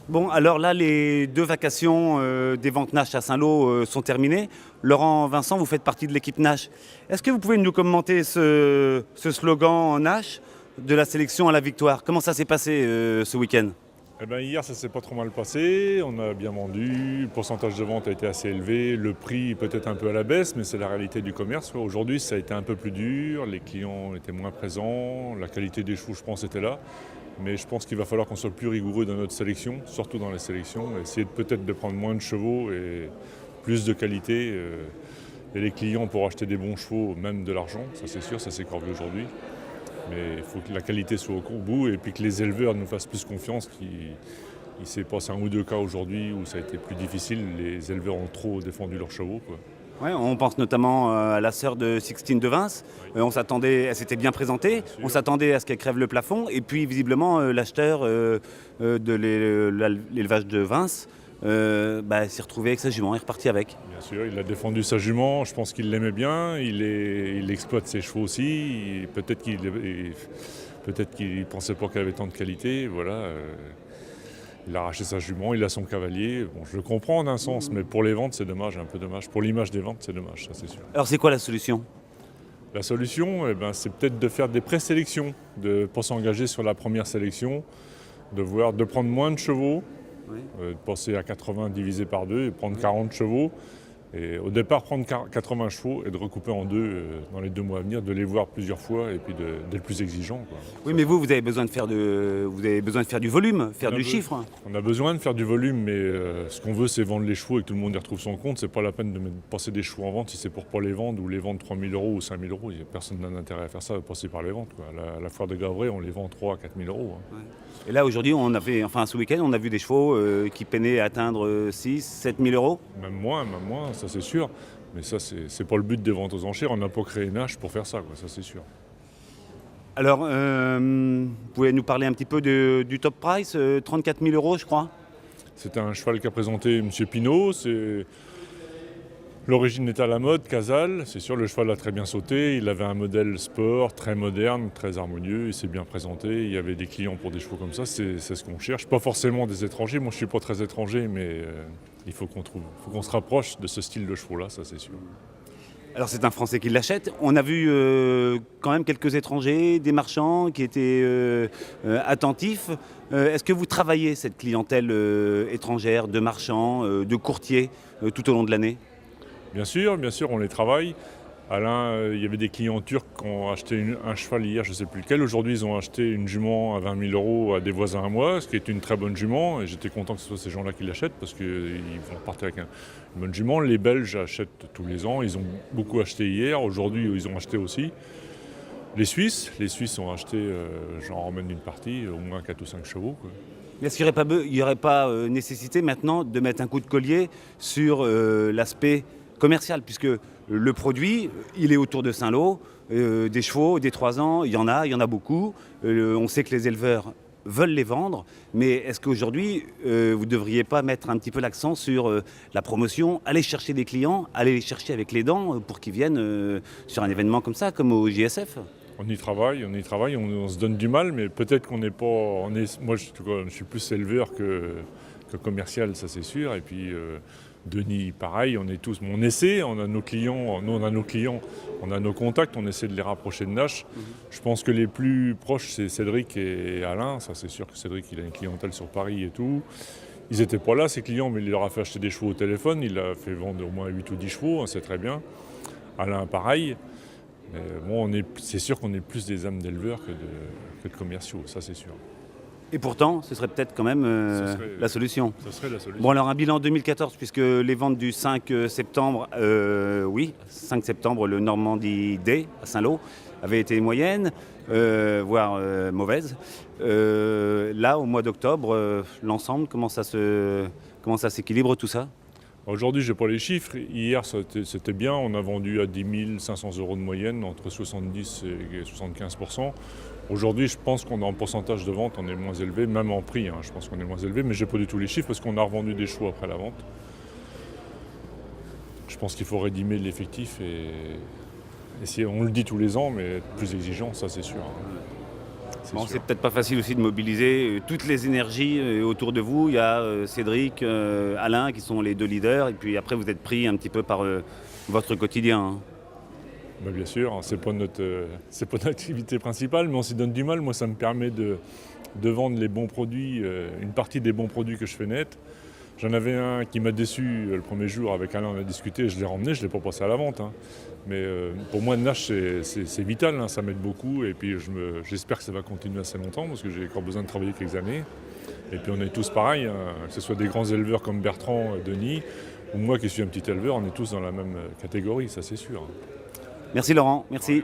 Bon, alors là, les 2 vacations des ventes Nash à Saint-Lô sont terminées. Laurent Vincent, vous faites partie de l'équipe Nash. Est-ce que vous pouvez nous commenter ce slogan Nash de la sélection à la victoire? Comment ça s'est passé ce week-end? Hier, ça s'est pas trop mal passé. On a bien vendu. Le pourcentage de vente a été assez élevé. Le prix peut-être un peu à la baisse, mais c'est la réalité du commerce. Aujourd'hui, ça a été un peu plus dur. Les clients étaient moins présents. La qualité des chevaux, je pense, était là. Mais je pense qu'il va falloir qu'on soit plus rigoureux dans notre sélection, surtout dans les sélections. Essayer peut-être de prendre moins de chevaux et plus de qualité. Et les clients pour acheter des bons chevaux, même de l'argent, ça c'est sûr, ça s'est corvé aujourd'hui. Mais il faut que la qualité soit au bout et puis que les éleveurs nous fassent plus confiance. Il s'est passé 1 ou 2 cas aujourd'hui où ça a été plus difficile. Les éleveurs ont trop défendu leurs chevaux, quoi. Ouais, on pense notamment à la sœur de Sixtine de Vins. On s'attendait, elle s'était bien présentée. On s'attendait à ce qu'elle crève le plafond. Et puis visiblement, l'acheteur de l'élevage de Vins s'est retrouvé avec sa jument. Il est reparti avec. Bien sûr, il a défendu sa jument. Je pense qu'il l'aimait bien. Il exploite ses chevaux aussi. Peut-être qu'il ne pensait pas qu'elle avait tant de qualité. Voilà. Il a arraché sa jument, il a son cavalier. Bon, je le comprends d'un sens, mais pour les ventes, c'est dommage, un peu dommage. Pour l'image des ventes, c'est dommage, ça c'est sûr. Alors c'est quoi la solution? La solution, c'est peut-être de faire des présélections, de ne pas s'engager sur la première sélection, de prendre moins de chevaux, Oui. de passer à 80 divisé par 2 et prendre 40 chevaux. Et au départ, prendre 80 chevaux et de recouper en 2 dans les 2 mois à venir, de les voir plusieurs fois et puis d'être plus exigeant, quoi. Oui, mais vous avez besoin de faire du volume, faire du chiffre. On a besoin de faire du volume, mais ce qu'on veut, c'est vendre les chevaux et que tout le monde y retrouve son compte. C'est pas la peine de passer des chevaux en vente si c'est pour pas les vendre ou les vendre 3 000 € ou 5 000 €. Personne n'a intérêt à faire ça, à passer par les ventes, quoi. La foire de Gavray, on les vend 3 à 4 000 €. Ouais. Et là, aujourd'hui, ce week-end, on a vu des chevaux qui peinaient à atteindre 6 7 000 €. Même moins, ça c'est sûr. Mais ça, c'est pas le but des ventes aux enchères. On n'a pas créé Nash pour faire ça, quoi, ça c'est sûr. Alors, vous pouvez nous parler un petit peu du top price, 34 000 €, je crois. C'est un cheval qu'a présenté M. Pinault. L'origine est à la mode, Casal. C'est sûr, le cheval a très bien sauté. Il avait un modèle sport, très moderne, très harmonieux. Il s'est bien présenté. Il y avait des clients pour des chevaux comme ça. C'est ce qu'on cherche. Pas forcément des étrangers. Moi, je ne suis pas très étranger, mais il faut qu'on se rapproche de ce style de chevaux-là, ça c'est sûr. Alors, c'est un Français qui l'achète. On a vu quand même quelques étrangers, des marchands qui étaient attentifs. Est-ce que vous travaillez cette clientèle étrangère, de marchands, de courtiers, tout au long de l'année? Bien sûr, on les travaille. Alain, il y avait des clients turcs qui ont acheté un cheval hier, je ne sais plus lequel. Aujourd'hui, ils ont acheté une jument à 20 000 € à des voisins à moi, ce qui est une très bonne jument. Et j'étais content que ce soit ces gens-là qui l'achètent parce qu'ils vont repartir avec une bonne jument. Les Belges achètent tous les ans. Ils ont beaucoup acheté hier. Aujourd'hui, ils ont acheté aussi. Les Suisses ont acheté, j'en ramène une partie, au moins 4 ou 5 chevaux, quoi. Est-ce qu'il n'y aurait pas nécessité maintenant de mettre un coup de collier sur l'aspect commercial, puisque le produit, il est autour de Saint-Lô, des chevaux, des 3 ans, il y en a beaucoup. On sait que les éleveurs veulent les vendre, mais est-ce qu'aujourd'hui, vous ne devriez pas mettre un petit peu l'accent sur la promotion, aller chercher des clients, aller les chercher avec les dents pour qu'ils viennent sur un événement comme ça, comme au JSF? On y travaille, on se donne du mal, mais peut-être qu'on n'est pas... Moi, je suis plus éleveur que commercial, ça c'est sûr. Et puis, Denis, pareil, on essaie, on a nos clients, on a nos contacts, on essaie de les rapprocher de Nash. Je pense que les plus proches, c'est Cédric et Alain. Ça, c'est sûr que Cédric, il a une clientèle sur Paris et tout. Ils n'étaient pas là, ces clients, mais il leur a fait acheter des chevaux au téléphone. Il a fait vendre au moins 8 ou 10 chevaux, hein, c'est très bien. Alain, pareil. Mais bon, c'est sûr qu'on est plus des âmes d'éleveurs que de commerciaux, ça c'est sûr. Et pourtant, ce serait peut-être quand même la solution. Ça serait la solution. Bon, alors un bilan 2014, puisque les ventes du 5 septembre, 5 septembre, le Normandie Day à Saint-Lô, avaient été moyennes, voire mauvaises. Là, au mois d'octobre, l'ensemble, comment ça s'équilibre tout ça? Aujourd'hui, je n'ai pas les chiffres. Hier, c'était bien. On a vendu à 10 500 € de moyenne, entre 70 et 75%. Aujourd'hui, je pense qu'on est en pourcentage de vente, on est moins élevé, même en prix. Je pense qu'on est moins élevé, mais je n'ai pas du tout les chiffres parce qu'on a revendu des chevaux après la vente. Je pense qu'il faut rédimer l'effectif et on le dit tous les ans, mais être plus exigeant, ça c'est sûr. c'est Bon, sûr. c'est peut-être pas facile aussi de mobiliser toutes les énergies autour de vous. Il y a Cédric, Alain qui sont les deux leaders, et puis après vous êtes pris un petit peu par votre quotidien, hein. Bah, bien sûr, hein, c'est pas notre activité principale, mais on s'y donne du mal. Moi, ça me permet de vendre les bons produits, une partie des bons produits que je fais net. J'en avais un qui m'a déçu le premier jour, avec Alain on a discuté, je l'ai remmené, je ne l'ai pas passé à la vente, hein. Mais pour moi, Nash, c'est vital, hein, ça m'aide beaucoup, et puis j'espère que ça va continuer assez longtemps, parce que j'ai encore besoin de travailler quelques années. Et puis on est tous pareils, hein, que ce soit des grands éleveurs comme Bertrand, Denis, ou moi qui suis un petit éleveur, on est tous dans la même catégorie, ça c'est sûr. Merci Laurent, merci.